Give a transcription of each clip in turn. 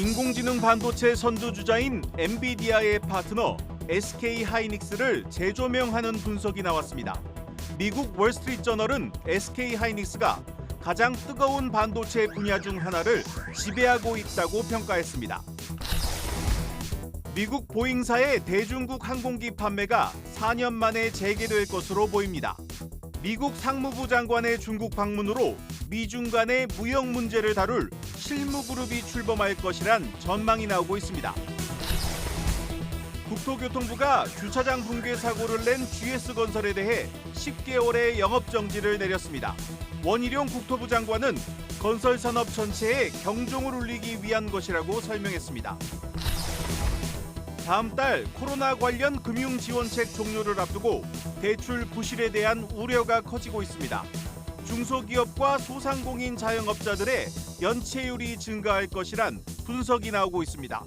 인공지능 반도체 선두주자인 엔비디아의 파트너 SK하이닉스를 재조명하는 분석이 나왔습니다. 미국 월스트리트저널은 SK하이닉스가 가장 뜨거운 반도체 분야 중 하나를 지배하고 있다고 평가했습니다. 미국 보잉사의 대중국 항공기 판매가 4년 만에 재개될 것으로 보입니다. 미국 상무부 장관의 중국 방문으로 미중 간의 무역 문제를 다룰 실무그룹이 출범할 것이란 전망이 나오고 있습니다. 국토교통부가 주차장 붕괴 사고를 낸 GS건설에 대해 10개월의 영업정지를 내렸습니다. 원희룡 국토부 장관은 건설산업 전체에 경종을 울리기 위한 것이라고 설명했습니다. 다음 달 코로나 관련 금융지원책 종료를 앞두고 대출 부실에 대한 우려가 커지고 있습니다. 중소기업과 소상공인 자영업자들의 연체율이 증가할 것이란 분석이 나오고 있습니다.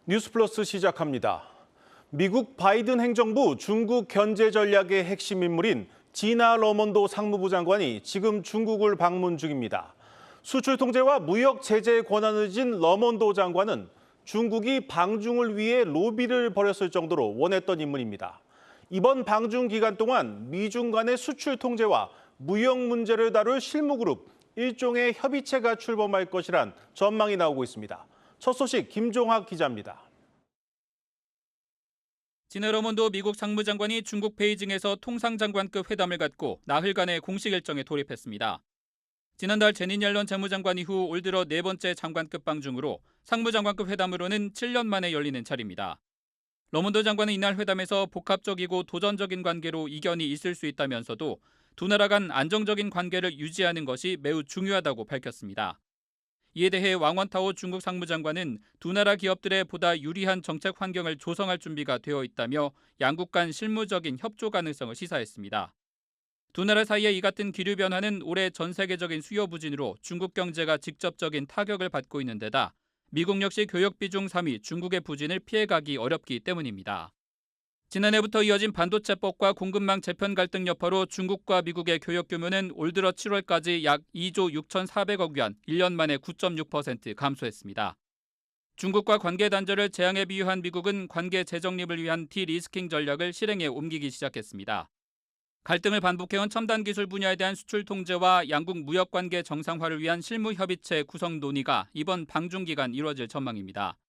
뉴스플러스 시작합니다. 미국 바이든 행정부 중국 견제 전략의 핵심 인물인 지나 러몬도 상무부 장관이 지금 중국을 방문 중입니다. 수출 통제와 무역 제재 권한을 진 러몬도 장관은 중국이 방중을 위해 로비를 벌였을 정도로 원했던 인물입니다. 이번 방중 기간 동안 미중 간의 수출 통제와 무역 문제를 다룰 실무그룹 일종의 협의체가 출범할 것이란 전망이 나오고 있습니다. 첫 소식 김종학 기자입니다. 지나 러몬도 미국 상무장관이 중국 베이징에서 통상장관급 회담을 갖고 나흘간의 공식 일정에 돌입했습니다. 지난달 제닛 옐런 재무장관 이후 올 들어 네 번째 장관급 방중으로 상무장관급 회담으로는 7년 만에 열리는 자리입니다. 러몬도 장관은 이날 회담에서 복합적이고 도전적인 관계로 이견이 있을 수 있다면서도 두 나라 간 안정적인 관계를 유지하는 것이 매우 중요하다고 밝혔습니다. 이에 대해 왕원타오 중국 상무장관은 두 나라 기업들의 보다 유리한 정책 환경을 조성할 준비가 되어 있다며 양국 간 실무적인 협조 가능성을 시사했습니다. 두 나라 사이의 이 같은 기류 변화는 올해 전 세계적인 수요 부진으로 중국 경제가 직접적인 타격을 받고 있는 데다 미국 역시 교역 비중 3위 중국의 부진을 피해가기 어렵기 때문입니다. 지난해부터 이어진 반도체법과 공급망 재편 갈등 여파로 중국과 미국의 교역 규모는 올 들어 7월까지 약 2조 6,400억 위안, 1년 만에 9.6% 감소했습니다. 중국과 관계 단절을 재앙에 비유한 미국은 관계 재정립을 위한 디리스킹 전략을 실행에 옮기기 시작했습니다. 갈등을 반복해온 첨단 기술 분야에 대한 수출 통제와 양국 무역 관계 정상화를 위한 실무 협의체 구성 논의가 이번 방중 기간 이뤄질 전망입니다.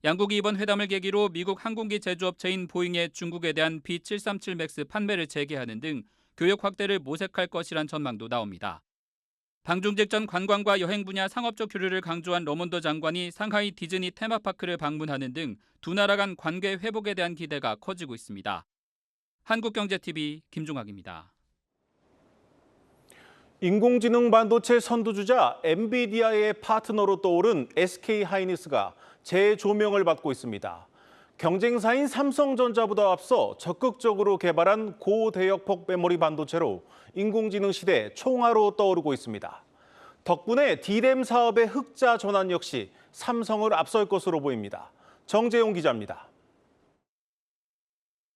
양국이 이번 회담을 계기로 미국 항공기 제조업체인 보잉의 중국에 대한 B737 맥스 판매를 재개하는 등 교역 확대를 모색할 것이란 전망도 나옵니다. 방중 직전 관광과 여행 분야 상업적 교류를 강조한 러몬도 장관이 상하이 디즈니 테마파크를 방문하는 등 두 나라 간 관계 회복에 대한 기대가 커지고 있습니다. 한국경제TV 김종학입니다. 인공지능 반도체 선두주자 엔비디아의 파트너로 떠오른 SK하이닉스가 재조명을 받고 있습니다. 경쟁사인 삼성전자보다 앞서 적극적으로 개발한 고대역폭 메모리 반도체로 인공지능 시대 총화로 떠오르고 있습니다. 덕분에 D램 사업의 흑자 전환 역시 삼성을 앞설 것으로 보입니다. 정재용 기자입니다.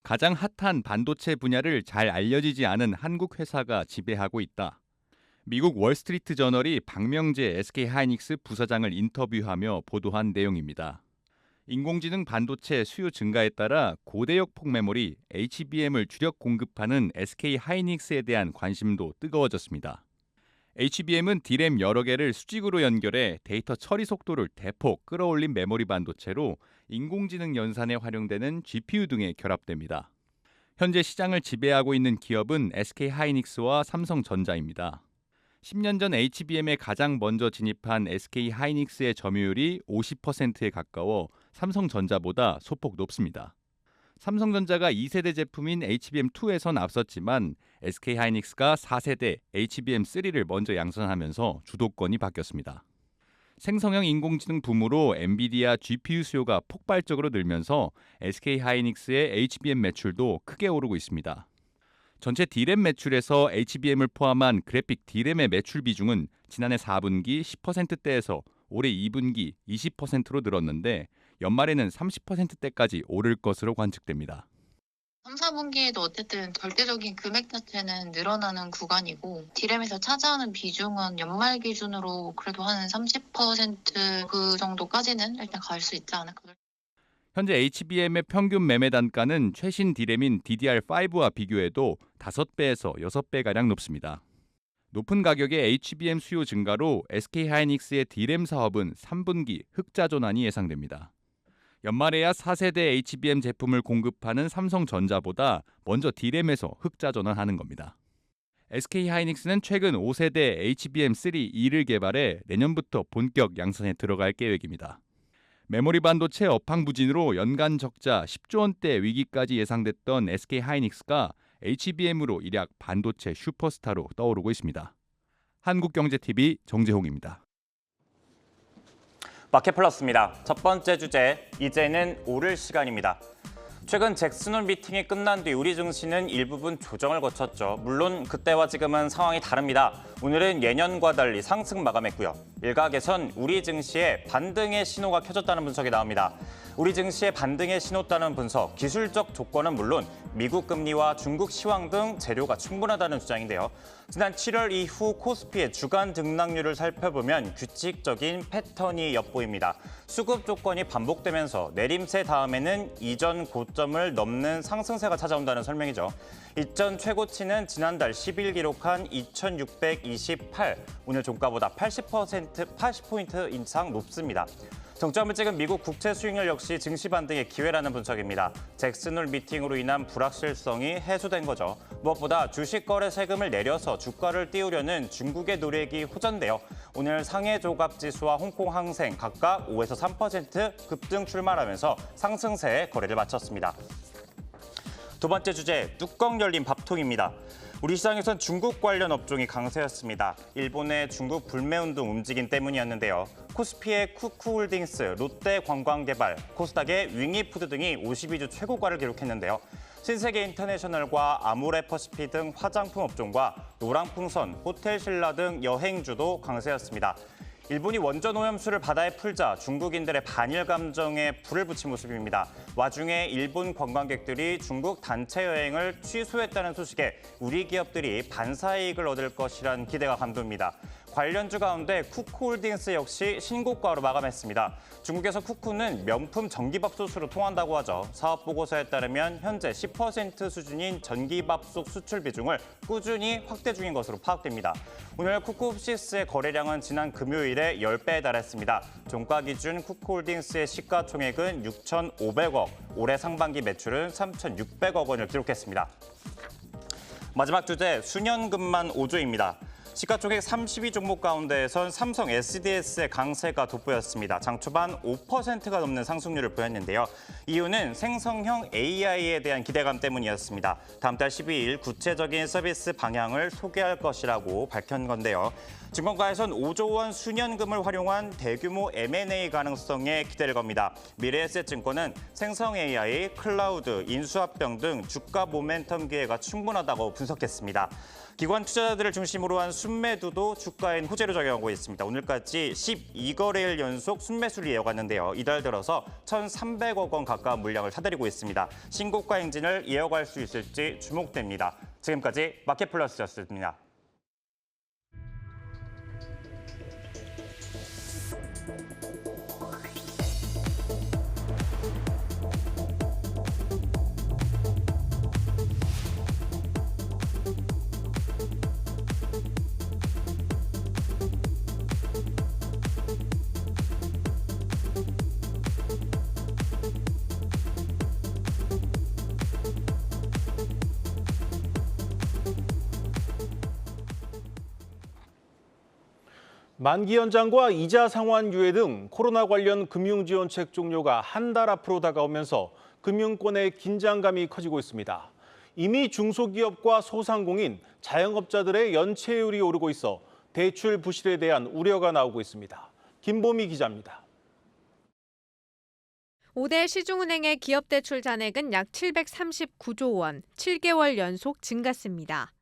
가장 핫한 반도체 분야를 잘 알려지지 않은 한국 회사가 지배하고 있다. 미국 월스트리트 저널이 박명재 SK하이닉스 부사장을 인터뷰하며 보도한 내용입니다. 인공지능 반도체 수요 증가에 따라 고대역폭 메모리 HBM을 주력 공급하는 SK하이닉스에 대한 관심도 뜨거워졌습니다. HBM은 D램 여러 개를 수직으로 연결해 데이터 처리 속도를 대폭 끌어올린 메모리 반도체로 인공지능 연산에 활용되는 GPU 등에 결합됩니다. 현재 시장을 지배하고 있는 기업은 SK하이닉스와 삼성전자입니다. 10년 전 HBM에 가장 먼저 진입한 SK하이닉스의 점유율이 50%에 가까워 삼성전자보다 소폭 높습니다. 삼성전자가 2세대 제품인 HBM2에선 앞섰지만 SK하이닉스가 4세대 HBM3를 먼저 양산하면서 주도권이 바뀌었습니다. 생성형 인공지능 붐으로 엔비디아 GPU 수요가 폭발적으로 늘면서 SK하이닉스의 HBM 매출도 크게 오르고 있습니다. 전체 D램 매출에서 HBM을 포함한 그래픽 D램의 매출 비중은 지난해 4분기 10%대에서 올해 2분기 20%로 늘었는데 연말에는 30%대까지 오를 것으로 관측됩니다. 3, 4분기에도 어쨌든 절대적인 금액 자체는 늘어나는 구간이고 디램에서 차지하는 비중은 연말 기준으로 그래도 한 30% 정도까지는 일단 갈 수 있지 않을까. 현재 HBM의 평균 매매 단가는 최신 디램인 DDR5와 비교해도 5배에서 6배가량 높습니다. 높은 가격의 HBM 수요 증가로 SK하이닉스의 디램 사업은 3분기 흑자 전환이 예상됩니다. 연말에야 4세대 HBM 제품을 공급하는 삼성전자보다 먼저 디램에서 흑자 전환하는 겁니다. SK하이닉스는 최근 5세대 HBM3E를 개발해 내년부터 본격 양산에 들어갈 계획입니다. 메모리 반도체 업황 부진으로 연간 적자 10조 원대 위기까지 예상됐던 SK하이닉스가 HBM으로 일약 반도체 슈퍼스타로 떠오르고 있습니다. 한국경제TV 정재홍입니다. 마켓플러스입니다. 첫 번째 주제, 이제는 오를 시간입니다. 최근 잭슨홀 미팅이 끝난 뒤 우리 증시는 일부분 조정을 거쳤죠. 물론 그때와 지금은 상황이 다릅니다. 오늘은 예년과 달리 상승 마감했고요. 일각에선 우리 증시에 반등의 신호가 켜졌다는 분석이 나옵니다. 우리 증시의 반등의 신호다는 분석, 기술적 조건은 물론 미국 금리와 중국 시황 등 재료가 충분하다는 주장인데요. 지난 7월 이후 코스피의 주간 등락률을 살펴보면 규칙적인 패턴이 엿보입니다. 수급 조건이 반복되면서 내림세 다음에는 이전 고점을 넘는 상승세가 찾아온다는 설명이죠. 이전 최고치는 지난달 10일 기록한 2628, 오늘 종가보다 80포인트 이상 높습니다. 정점을 찍은 미국 국채 수익률 역시 증시 반등의 기회라는 분석입니다. 잭슨홀 미팅으로 인한 불확실성이 해소된 거죠. 무엇보다 주식 거래 세금을 내려서 주가를 띄우려는 중국의 노력이 호전되어 오늘 상해 조갑 지수와 홍콩 항생 각각 5에서 3% 급등 출마하면서 상승세에 거래를 마쳤습니다. 두 번째 주제, 뚜껑 열린 밥통입니다. 우리 시장에선 중국 관련 업종이 강세였습니다. 일본의 중국 불매운동 움직임 때문이었는데요. 코스피의 쿠쿠홀딩스, 롯데관광개발, 코스닥의 윙이푸드 등이 52주 최고가를 기록했는데요. 신세계 인터내셔널과 아모레퍼시피 등 화장품 업종과 노랑풍선, 호텔신라 등 여행주도 강세였습니다. 일본이 원전 오염수를 바다에 풀자 중국인들의 반일 감정에 불을 붙인 모습입니다. 와중에 일본 관광객들이 중국 단체 여행을 취소했다는 소식에 우리 기업들이 반사이익을 얻을 것이란 기대가 감돕니다. 관련주 가운데 쿠쿠홀딩스 역시 신고가로 마감했습니다. 중국에서 쿠쿠는 명품 전기밥솥으로 통한다고 하죠. 사업 보고서에 따르면 현재 10% 수준인 전기밥솥 수출 비중을 꾸준히 확대 중인 것으로 파악됩니다. 오늘 쿠쿠옵시스의 거래량은 지난 금요일에 10배에 달했습니다. 종가 기준 쿠쿠홀딩스의 시가총액은 6,500억, 올해 상반기 매출은 3,600억 원을 기록했습니다. 마지막 주제, 수년금만 5조입니다. 시가총액 32종목 가운데에선 삼성 SDS의 강세가 돋보였습니다. 장 초반 5%가 넘는 상승률을 보였는데요. 이유는 생성형 AI에 대한 기대감 때문이었습니다. 다음 달 12일 구체적인 서비스 방향을 소개할 것이라고 밝힌 건데요. 증권가에선 5조 원 수년금을 활용한 대규모 M&A 가능성에 기대를 겁니다. 미래에셋증권은 생성 AI, 클라우드, 인수합병 등 주가 모멘텀 기회가 충분하다고 분석했습니다. 기관 투자자들을 중심으로 한 순매도도 주가엔 호재로 작용하고 있습니다. 오늘까지 12거래일 연속 순매수를 이어갔는데요. 이달 들어서 1,300억 원 가까운 물량을 사들이고 있습니다. 신고가 행진을 이어갈 수 있을지 주목됩니다. 지금까지 마켓플러스였습니다. 만기 연장과 이자 상환 유예 등 코로나 관련 금융지원책 종료가 한 달 앞으로 다가오면서 금융권의 긴장감이 커지고 있습니다. 이미 중소기업과 소상공인, 자영업자들의 연체율이 오르고 있어 대출 부실에 대한 우려가 나오고 있습니다. 김보미 기자입니다. 5대 시중은행의 기업대출 잔액은 약 739조 원, 7개월 연속 증가했습니다.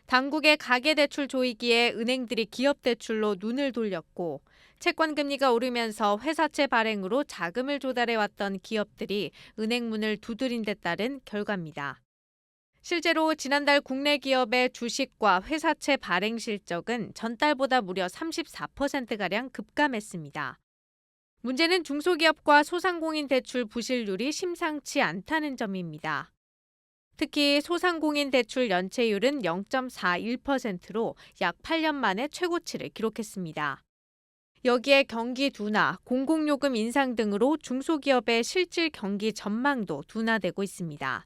당국의 가계대출 조이기에 은행들이 기업대출로 눈을 돌렸고 채권 금리가 오르면서 회사채 발행으로 자금을 조달해왔던 기업들이 은행 문을 두드린 데 따른 결과입니다. 실제로 지난달 국내 기업의 주식과 회사채 발행 실적은 전달보다 무려 34%가량 급감했습니다. 문제는 중소기업과 소상공인 대출 부실률이 심상치 않다는 점입니다. 특히 소상공인 대출 연체율은 0.41%로 약 8년 만에 최고치를 기록했습니다. 여기에 경기 둔화, 공공요금 인상 등으로 중소기업의 실질 경기 전망도 둔화되고 있습니다.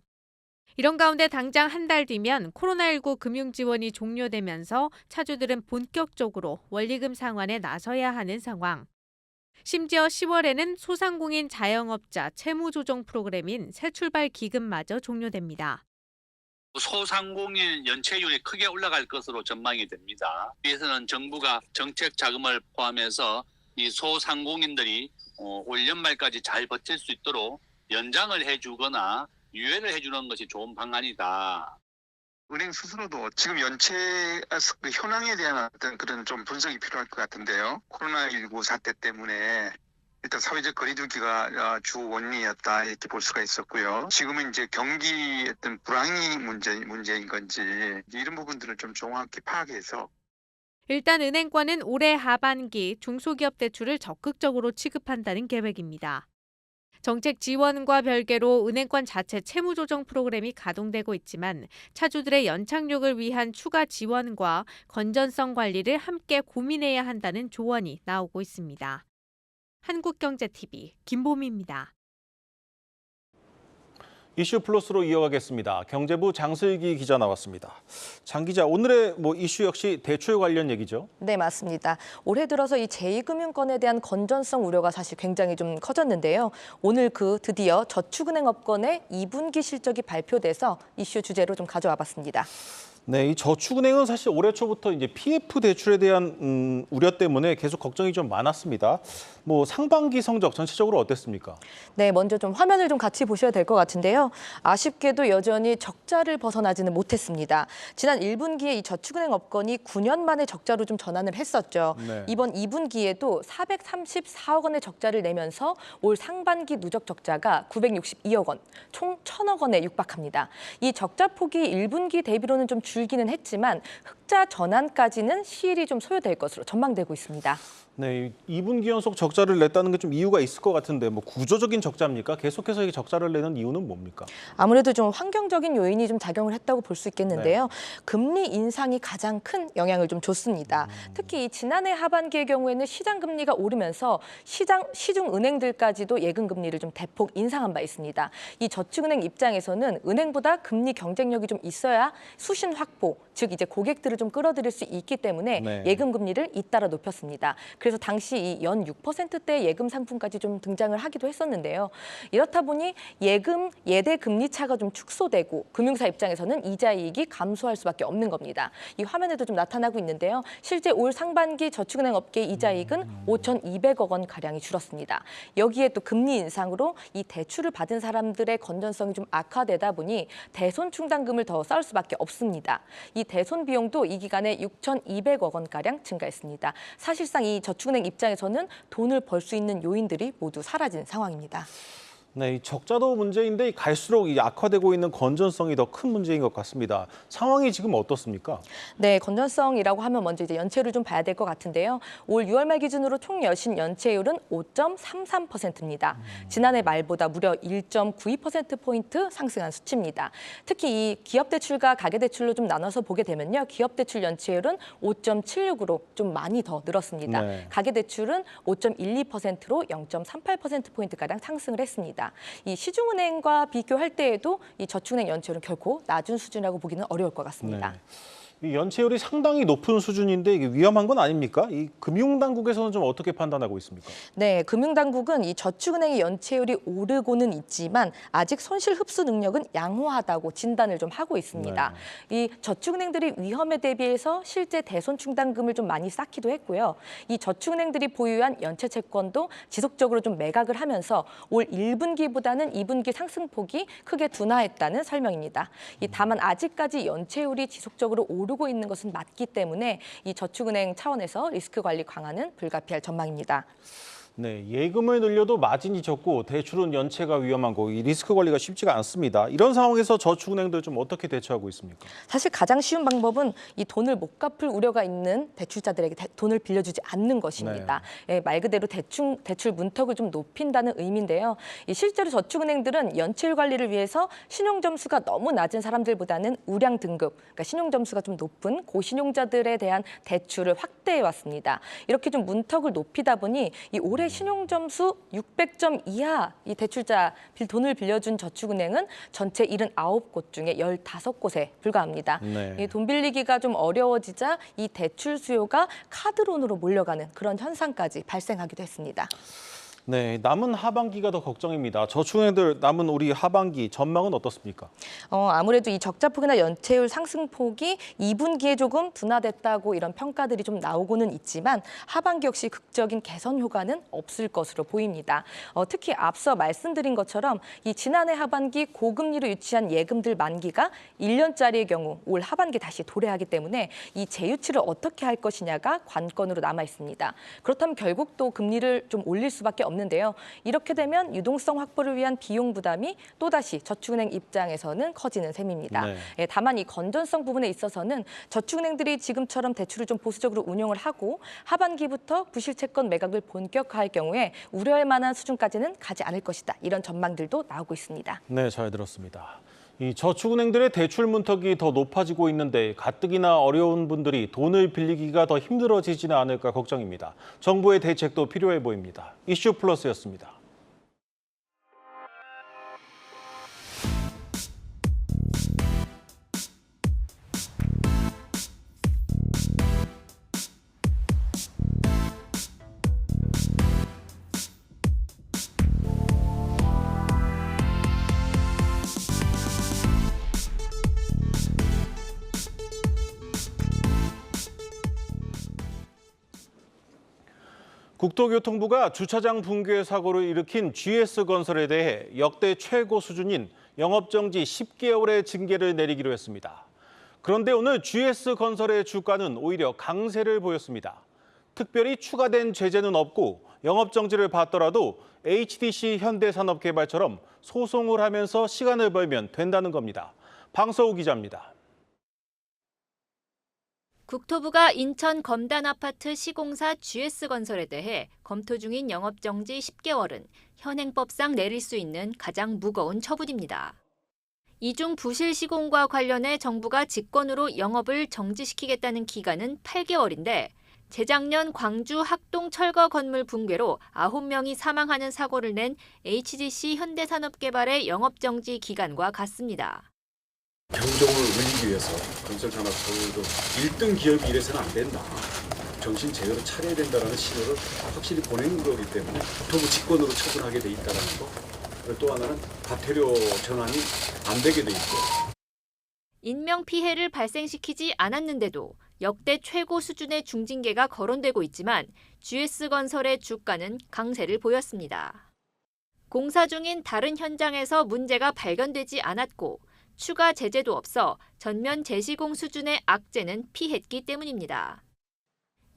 이런 가운데 당장 한 달 뒤면 코로나19 금융 지원이 종료되면서 차주들은 본격적으로 원리금 상환에 나서야 하는 상황. 심지어 10월에는 소상공인 자영업자 채무조정 프로그램인 새출발 기금마저 종료됩니다. 소상공인 연체율이 크게 올라갈 것으로 전망이 됩니다. 위에서는 정부가 정책 자금을 포함해서 이 소상공인들이 올 연말까지 잘 버틸 수 있도록 연장을 해주거나 유예를 해주는 것이 좋은 방안이다. 은행 스스로도 지금 연체 현황에 대한 어떤 그런 좀 분석이 필요할 것 같은데요. 코로나19 사태 때문에 일단 사회적 거리두기가 주 원인이었다 이렇게 볼 수가 있었고요. 지금은 이제 경기 어떤 불황이 문제인 건지 이런 부분들을 좀 정확히 파악해서 일단 은행권은 올해 하반기 중소기업 대출을 적극적으로 취급한다는 계획입니다. 정책 지원과 별개로 은행권 자체 채무조정 프로그램이 가동되고 있지만 차주들의 연착륙을 위한 추가 지원과 건전성 관리를 함께 고민해야 한다는 조언이 나오고 있습니다. 한국경제TV 김보미입니다. 이슈 플러스로 이어가겠습니다. 경제부 장슬기 기자 나왔습니다. 장 기자, 오늘의 이슈 역시 대출 관련 얘기죠? 네, 맞습니다. 올해 들어서 이 제2금융권에 대한 건전성 우려가 사실 굉장히 좀 커졌는데요. 오늘 드디어 저축은행 업권의 2분기 실적이 발표돼서 이슈 주제로 좀 가져와 봤습니다. 네, 이 저축은행은 사실 올해 초부터 이제 PF 대출에 대한 우려 때문에 계속 걱정이 좀 많았습니다. 상반기 성적 전체적으로 어땠습니까? 네, 먼저 좀 화면을 좀 같이 보셔야 될 것 같은데요. 아쉽게도 여전히 적자를 벗어나지는 못했습니다. 지난 1분기에 이 저축은행 업권이 9년 만에 적자로 좀 전환을 했었죠. 네. 이번 2분기에도 434억 원의 적자를 내면서 올 상반기 누적 적자가 962억 원, 총 1,000억 원에 육박합니다. 이 적자 폭이 1분기 대비로는 좀 줄기는 했지만 흑자 전환까지는 시일이 좀 소요될 것으로 전망되고 있습니다. 네, 2분기 연속 적자를 냈다는 게 좀 이유가 있을 것 같은데 구조적인 적자입니까? 계속해서 이게 적자를 내는 이유는 뭡니까? 아무래도 좀 환경적인 요인이 좀 작용을 했다고 볼 수 있겠는데요. 네. 금리 인상이 가장 큰 영향을 좀 줬습니다. 특히 지난해 하반기의 경우에는 시장 금리가 오르면서 시중 은행들까지도 예금 금리를 좀 대폭 인상한 바 있습니다. 이 저축은행 입장에서는 은행보다 금리 경쟁력이 좀 있어야 수신 확보, 즉 이제 고객들을 좀 끌어들일 수 있기 때문에 네. 예금 금리를 잇따라 높였습니다. 그래서 당시 이 연 6%대 예금 상품까지 좀 등장을 하기도 했었는데요. 이렇다 보니 예대 금리 차가 좀 축소되고 금융사 입장에서는 이자 이익이 감소할 수밖에 없는 겁니다. 이 화면에도 좀 나타나고 있는데요. 실제 올 상반기 저축은행 업계 이자 이익은 5,200억 원 가량이 줄었습니다. 여기에 또 금리 인상으로 이 대출을 받은 사람들의 건전성이 좀 악화되다 보니 대손 충당금을 더 쌓을 수밖에 없습니다. 이 대손 비용도 이 기간에 6,200억 원 가량 증가했습니다. 사실상 이 저축은행 입장에서는 돈을 벌 수 있는 요인들이 모두 사라진 상황입니다. 네, 이 적자도 문제인데 갈수록 이 악화되고 있는 건전성이 더 큰 문제인 것 같습니다. 상황이 지금 어떻습니까? 네, 건전성이라고 하면 먼저 이제 연체율을 좀 봐야 될 것 같은데요. 올 6월 말 기준으로 총 여신 연체율은 5.33%입니다. 지난해 말보다 무려 1.92%포인트 상승한 수치입니다. 특히 이 기업대출과 가계대출로 좀 나눠서 보게 되면요. 기업대출 연체율은 5.76으로 좀 많이 더 늘었습니다. 네. 가계대출은 5.12%로 0.38%포인트가량 상승을 했습니다. 이 시중은행과 비교할 때에도 이 저축은행 연체율은 결코 낮은 수준이라고 보기는 어려울 것 같습니다. 네. 이 연체율이 상당히 높은 수준인데 이게 위험한 건 아닙니까? 이 금융당국에서는 좀 어떻게 판단하고 있습니까? 네, 금융당국은 이 저축은행의 연체율이 오르고는 있지만 아직 손실 흡수 능력은 양호하다고 진단을 좀 하고 있습니다. 이 저축은행들이 위험에 대비해서 실제 대손 충당금을 좀 많이 쌓기도 했고요. 이 저축은행들이 보유한 연체 채권도 지속적으로 좀 매각을 하면서 올 1분기보다는 2분기 상승폭이 크게 둔화했다는 설명입니다. 다만 아직까지 연체율이 지속적으로 오르고 오르고 있는 것은 맞기 때문에 이 저축은행 차원에서 리스크 관리 강화는 불가피할 전망입니다. 네, 예금을 늘려도 마진이 적고 대출은 연체가 위험한 거, 이 리스크 관리가 쉽지가 않습니다. 이런 상황에서 저축은행들 좀 어떻게 대처하고 있습니까? 사실 가장 쉬운 방법은 이 돈을 못 갚을 우려가 있는 대출자들에게 돈을 빌려주지 않는 것입니다. 예, 말 그대로 대출 문턱을 좀 높인다는 의미인데요. 이 실제로 저축은행들은 연체율 관리를 위해서 신용 점수가 너무 낮은 사람들보다는 우량 등급, 그러니까 신용 점수가 좀 높은 고신용자들에 대한 대출을 확대해 왔습니다. 이렇게 좀 문턱을 높이다 보니 이 올해 신용 점수 600점 이하 이 대출자 돈을 빌려준 저축은행은 전체 79곳 중에 15곳에 불과합니다. 네. 이 돈 빌리기가 좀 어려워지자 이 대출 수요가 카드론으로 몰려가는 그런 현상까지 발생하기도 했습니다. 네, 남은 하반기가 더 걱정입니다. 저축은행들 남은 우리 하반기 전망은 어떻습니까? 아무래도 이 적자폭이나 연체율 상승폭이 2분기에 조금 둔화됐다고 이런 평가들이 좀 나오고는 있지만 하반기 역시 극적인 개선 효과는 없을 것으로 보입니다. 특히 앞서 말씀드린 것처럼 이 지난해 하반기 고금리로 유치한 예금들 만기가 1년짜리의 경우 올 하반기 다시 도래하기 때문에 이 재유치를 어떻게 할 것이냐가 관건으로 남아 있습니다. 그렇다면 결국 또 금리를 좀 올릴 수밖에 없는데요. 이렇게 되면 유동성 확보를 위한 비용 부담이 또다시 저축은행 입장에서는 커지는 셈입니다. 네. 예, 다만 이 건전성 부분에 있어서는 저축은행들이 지금처럼 대출을 좀 보수적으로 운용을 하고 하반기부터 부실채권 매각을 본격화할 경우에 우려할 만한 수준까지는 가지 않을 것이다. 이런 전망들도 나오고 있습니다. 네, 잘 들었습니다. 이 저축은행들의 대출 문턱이 더 높아지고 있는데 가뜩이나 어려운 분들이 돈을 빌리기가 더 힘들어지지는 않을까 걱정입니다. 정부의 대책도 필요해 보입니다. 이슈 플러스였습니다. 국토교통부가 주차장 붕괴 사고를 일으킨 GS건설에 대해 역대 최고 수준인 영업정지 10개월의 징계를 내리기로 했습니다. 그런데 오늘 GS건설의 주가는 오히려 강세를 보였습니다. 특별히 추가된 제재는 없고 영업정지를 받더라도 HDC 현대산업개발처럼 소송을 하면서 시간을 벌면 된다는 겁니다. 방서우 기자입니다. 국토부가 인천 검단 아파트 시공사 GS건설에 대해 검토 중인 영업정지 10개월은 현행법상 내릴 수 있는 가장 무거운 처분입니다. 이중 부실 시공과 관련해 정부가 직권으로 영업을 정지시키겠다는 기간은 8개월인데 재작년 광주 학동 철거 건물 붕괴로 9명이 사망하는 사고를 낸 HDC 현대산업개발의 영업정지 기간과 같습니다. 경종을 울리기 위해서 건설산업부도 1등 기업이 이래서는 안 된다. 정신 제대로 차려야 된다는 신호를 확실히 보낸 거기 때문에 국토부 직권으로 처분하게 돼 있다는 거. 그리고 또 하나는 과태료 전환이 안 되게 돼 있고. 인명피해를 발생시키지 않았는데도 역대 최고 수준의 중징계가 거론되고 있지만 GS건설의 주가는 강세를 보였습니다. 공사 중인 다른 현장에서 문제가 발견되지 않았고 추가 제재도 없어 전면 재시공 수준의 악재는 피했기 때문입니다.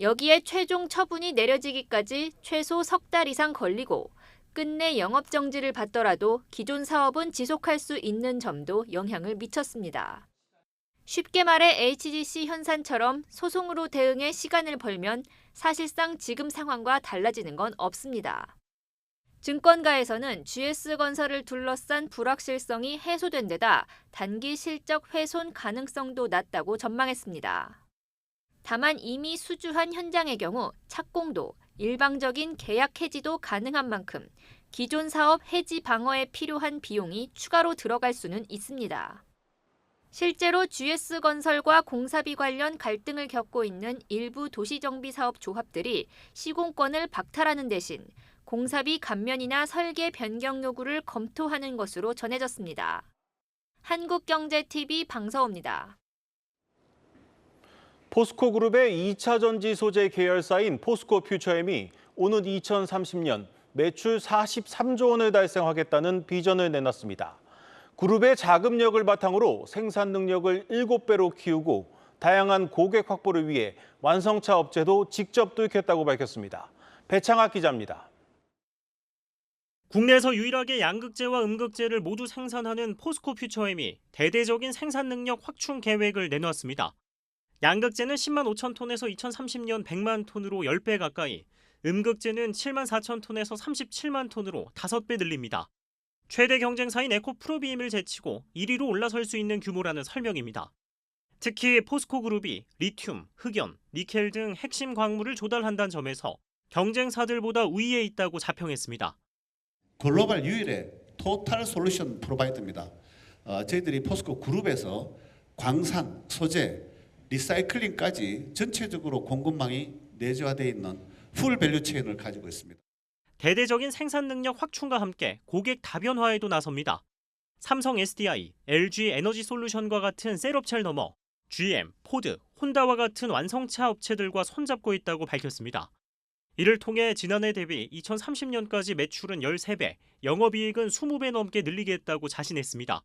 여기에 최종 처분이 내려지기까지 최소 석 달 이상 걸리고 끝내 영업정지를 받더라도 기존 사업은 지속할 수 있는 점도 영향을 미쳤습니다. 쉽게 말해 HDC 현산처럼 소송으로 대응해 시간을 벌면 사실상 지금 상황과 달라지는 건 없습니다. 증권가에서는 GS건설을 둘러싼 불확실성이 해소된 데다 단기 실적 훼손 가능성도 낮다고 전망했습니다. 다만 이미 수주한 현장의 경우 착공도 일방적인 계약 해지도 가능한 만큼 기존 사업 해지 방어에 필요한 비용이 추가로 들어갈 수는 있습니다. 실제로 GS건설과 공사비 관련 갈등을 겪고 있는 일부 도시정비사업 조합들이 시공권을 박탈하는 대신 공사비 감면이나 설계 변경 요구를 검토하는 것으로 전해졌습니다. 한국경제TV 방서우입니다. 포스코그룹의 2차 전지 소재 계열사인 포스코퓨처엠이 오는 2030년 매출 43조 원을 달성하겠다는 비전을 내놨습니다. 그룹의 자금력을 바탕으로 생산 능력을 7배로 키우고 다양한 고객 확보를 위해 완성차 업체도 직접 도입했다고 밝혔습니다. 배창학 기자입니다. 국내에서 유일하게 양극재와 음극재를 모두 생산하는 포스코 퓨처엠이 대대적인 생산 능력 확충 계획을 내놓았습니다. 양극재는 10만 5천 톤에서 2030년 100만 톤으로 10배 가까이, 음극재는 7만 4천 톤에서 37만 톤으로 5배 늘립니다. 최대 경쟁사인 에코프로비임을 제치고 1위로 올라설 수 있는 규모라는 설명입니다. 특히 포스코 그룹이 리튬, 흑연, 니켈 등 핵심 광물을 조달한다는 점에서 경쟁사들보다 우위에 있다고 자평했습니다. 글로벌 유일의 토탈 솔루션 프로바이더입니다. 저희들이 포스코 그룹에서 광산, 소재, 리사이클링까지 전체적으로 공급망이 내재화되어 있는 풀 밸류 체인을 가지고 있습니다. 대대적인 생산 능력 확충과 함께 고객 다변화에도 나섭니다. 삼성 SDI, LG 에너지 솔루션과 같은 셀 업체를 넘어 GM, 포드, 혼다와 같은 완성차 업체들과 손잡고 있다고 밝혔습니다. 이를 통해 지난해 대비 2030년까지 매출은 13배, 영업이익은 20배 넘게 늘리겠다고 자신했습니다.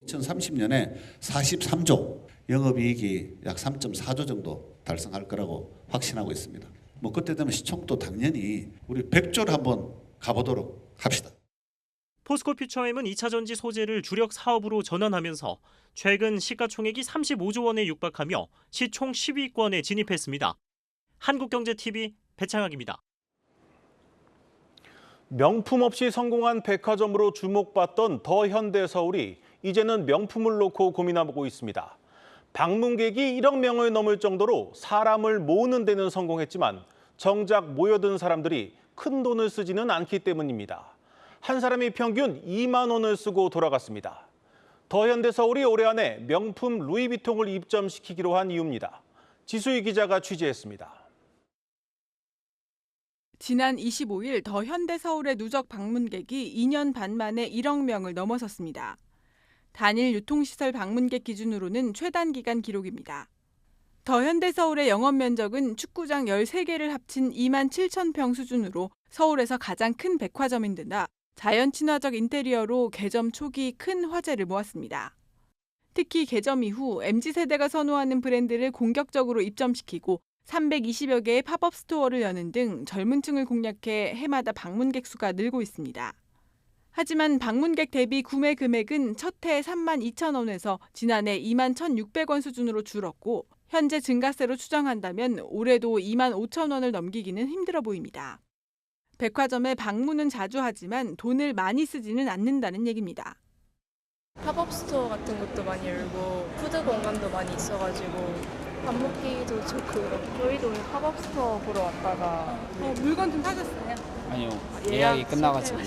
2030년에 43조, 영업이익이 약 3.4조 정도 달성할 거라고 확신하고 있습니다. 그때 되면 시총도 당연히 우리 100조를 한번 가보도록 합시다. 포스코 퓨처엠은 2차 전지 소재를 주력 사업으로 전환하면서 최근 시가총액이 35조 원에 육박하며 시총 10위권에 진입했습니다. 한국경제TV 배창학입니다. 명품 없이 성공한 백화점으로 주목받던 더 현대서울이 이제는 명품을 놓고 고민하고 있습니다. 방문객이 1억 명을 넘을 정도로 사람을 모으는 데는 성공했지만 정작 모여든 사람들이 큰 돈을 쓰지는 않기 때문입니다. 한 사람이 평균 2만 원을 쓰고 돌아갔습니다. 더 현대서울이 올해 안에 명품 루이비통을 입점시키기로 한 이유입니다. 지수희 기자가 취재했습니다. 지난 25일 더 현대서울의 누적 방문객이 2년 반 만에 1억 명을 넘어섰습니다. 단일 유통시설 방문객 기준으로는 최단 기간 기록입니다. 더 현대서울의 영업 면적은 축구장 13개를 합친 2만 7천 평 수준으로 서울에서 가장 큰 백화점인 데다 자연 친화적 인테리어로 개점 초기 큰 화제를 모았습니다. 특히 개점 이후 MZ세대가 선호하는 브랜드를 공격적으로 입점시키고 320여 개의 팝업 스토어를 여는 등 젊은 층을 공략해 해마다 방문객 수가 늘고 있습니다. 하지만 방문객 대비 구매 금액은 첫 해 3만 2천 원에서 지난해 2만 1,600원 수준으로 줄었고 현재 증가세로 추정한다면 올해도 2만 5천 원을 넘기기는 힘들어 보입니다. 백화점에 방문은 자주 하지만 돈을 많이 쓰지는 않는다는 얘기입니다. 팝업 스토어 같은 것도 많이 열고 푸드 공간도 많이 있어가지고 밥 먹기도 좋고. 저희도 오늘 팝업 스토어 보러 왔다가 물건 좀 사셨어요? 아니요, 예약이 끝나가지고.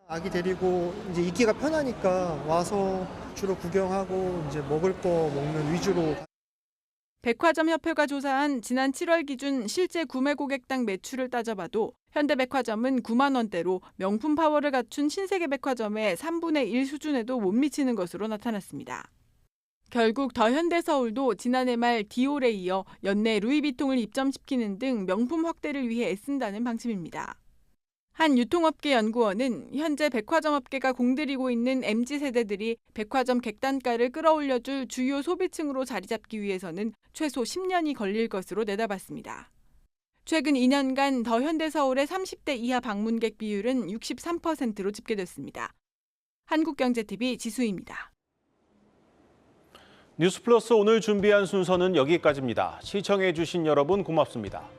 아기 데리고 이제 있기가 편하니까 와서 주로 구경하고 이제 먹을 거 먹는 위주로. 백화점 협회가 조사한 지난 7월 기준 실제 구매 고객당 매출을 따져봐도 현대백화점은 9만 원대로 명품 파워를 갖춘 신세계 백화점의 3분의 1 수준에도 못 미치는 것으로 나타났습니다. 결국 더 현대서울도 지난해 말 디올에 이어 연내 루이비통을 입점시키는 등 명품 확대를 위해 애쓴다는 방침입니다. 한 유통업계 연구원은 현재 백화점 업계가 공들이고 있는 MZ세대들이 백화점 객단가를 끌어올려줄 주요 소비층으로 자리 잡기 위해서는 최소 10년이 걸릴 것으로 내다봤습니다. 최근 2년간 더 현대서울의 30대 이하 방문객 비율은 63%로 집계됐습니다. 한국경제TV 지수희입니다. 뉴스플러스 오늘 준비한 순서는 여기까지입니다. 시청해 주신 여러분 고맙습니다.